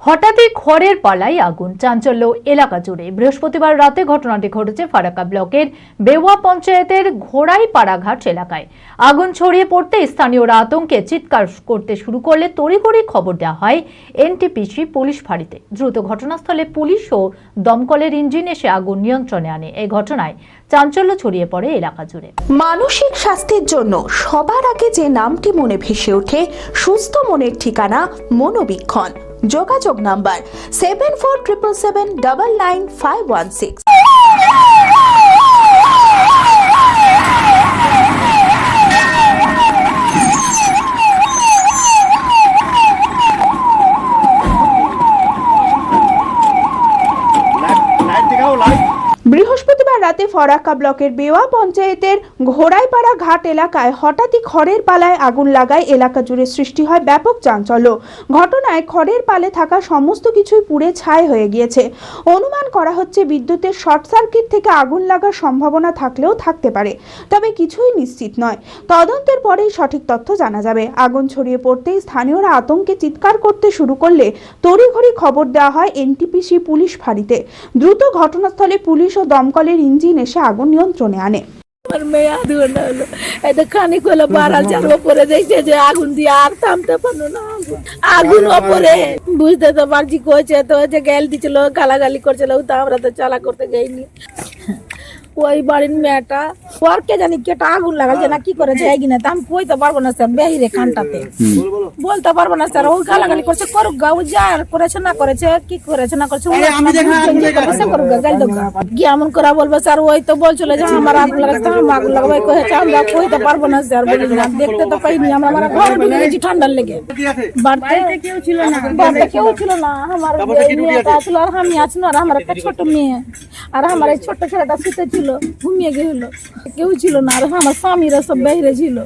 হঠাৎই খড়ের পালায় আগুন, চাঞ্চল্য এলাকা জুড়ে। বৃহস্পতিবার রাতে ঘটনাটি ঘটেছে ফারাক্কা ব্লকের বেওয়া পঞ্চায়েতের ঘোড়াইপাড়াঘাট এলাকায়। আগুন ছড়িয়ে পড়তে স্থানীয়রা আতঙ্কে চিৎকার করতে শুরু করলে তড়িঘড়ি খবর দেওয়া হয় এনটিপিসি পুলিশ ফাঁড়িতে। দ্রুত ঘটনাস্থলে পুলিশ ও দমকলের ইঞ্জিন এসে আগুন নিয়ন্ত্রণে আনে। এই ঘটনায় চাঞ্চল্য ছড়িয়ে পড়ে এলাকা জুড়ে। মানসিক স্বাস্থ্যের জন্য সবার আগে যে নামটি মনে ভেসে ওঠে, সুস্থ মনের ঠিকানা মনোবীক্ষণ। যোগাযোগ নাম্বার 7477799516। বৃহস্পতিবার রাতে ফারাক্কা ব্লকের বেওয়া পঞ্চায়েতের ঘোড়াইপাড়া ঘাট এলাকায় হঠাৎই খড়ের পালায় আগুন লাগায় এলাকা জুড়ে সৃষ্টি হয় ব্যাপক চাঞ্চল্য। ঘটনায় খড়ের পালে থাকা সমস্ত কিছুই পুড়ে ছাই হয়ে গিয়েছে। অনুমান করা হচ্ছে বিদ্যুতের শর্ট সার্কিট থেকে আগুন লাগার সম্ভাবনা থাকলেও থাকতে পারে, তবে কিছুই নিশ্চিত নয়। তদন্তের পরেই সঠিক তথ্য জানা যাবে। আগুন ছড়িয়ে পড়তেই স্থানীয়রা আতঙ্কে চিৎকার করতে শুরু করলে তড়িঘড়ি খবর দেওয়া হয় এনটিপিসি পুলিশ ফাঁড়িতে। দ্রুত ঘটনাস্থলে পুলিশ ও দমকলের ইঞ্জিন এসে আগুন নিয়ন্ত্রণে আনে। আমার মেয়ে আধ ঘন্টা হলো খানিক হলো বাড়াল চার ওপরে দেখছে যে আগুন দিয়ে আর থামতে পারলো না। আগুন ওপরে বুঝতে তো পারছি কইছে তো যে গ্যাল দিছিল, গালাগালি করছিল, তো আমরা তো চালা করতে যাইনি। ওই বাড়ির মেয়েটা ওর কে জানি কেটা আগুন লাগাচ্ছে না কি করেছে এগিনে, তা আমি কইতে পারবো না স্যার, বেহিরে খানটাতে বলতে পারবো না স্যার। ও গালাগালি করছে, করুক গা, ও যা করেছে না করেছে, কি করেছে না করেছে এমন করে বলবো স্যার। ওই তো বলছিল যে আমার আগুন লাগাচ্ছে, আমার আগুন লাগাবো কয়েছে, আমরা কইতে পারবো না স্যার। বলি না, দেখতে তো পাইনি, আমরা আমার ঘরে ঢুকে গেছি ঠান্ডার লেগে। বাড়িতে কেউ ছিল না, বাড়িতে কেউ ছিল না, আমার মেয়েটা ছিল আর আমি আছি না, আর আমার একটা ছোট মেয়ে, আর আমার এই ছোট্ট ছেলেটা শুতে ছিল, ঘুমিয়ে গেল, কেউ ছিল না, আর আমার স্বামীরা সব বাইরে ছিল।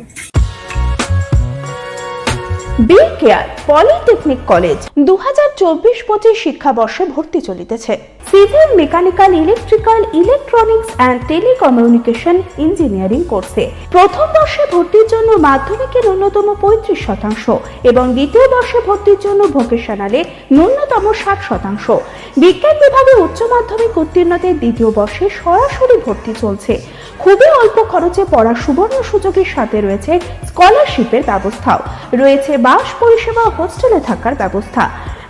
বি কেয়ার পলিটেকনিক কলেজ 2024-25 শিক্ষাবর্ষে ভর্তি চলিতেছে। Civil, mechanical, electrical, electronics and telecommunication engineering কোর্সে প্রথম বর্ষে ভর্তির জন্য মাধ্যমিকের ন্যূনতম 35% এবং দ্বিতীয় বর্ষে ভর্তির জন্য ভোকেশনালে ন্যূনতম 60%। বিজ্ঞান বিভাগে উচ্চ মাধ্যমিক উত্তীর্ণদের দ্বিতীয় বর্ষে সরাসরি ভর্তি চলছে। খুবই অল্প খরচে পড়ার সুবর্ণ সুযোগের সাথে রয়েছে স্কলারশিপের ব্যবস্থাও রয়েছে, বাস পরিষেবা ও হোস্টেলে থাকার ব্যবস্থা।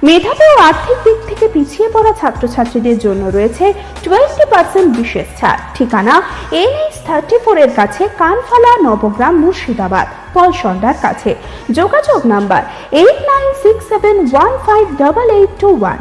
মেধাবী ও আর্থিক দিক থেকে পিছিয়ে পড়া ছাত্রছাত্রীদের জন্য রয়েছে 20% বিশেষ ছাড়। ঠিকানা NH34 এর কাছে, কানফালা, নবগ্রাম, মুর্শিদাবাদ, পলসন্ডার কাছে। যোগাযোগ নাম্বার 8967158821।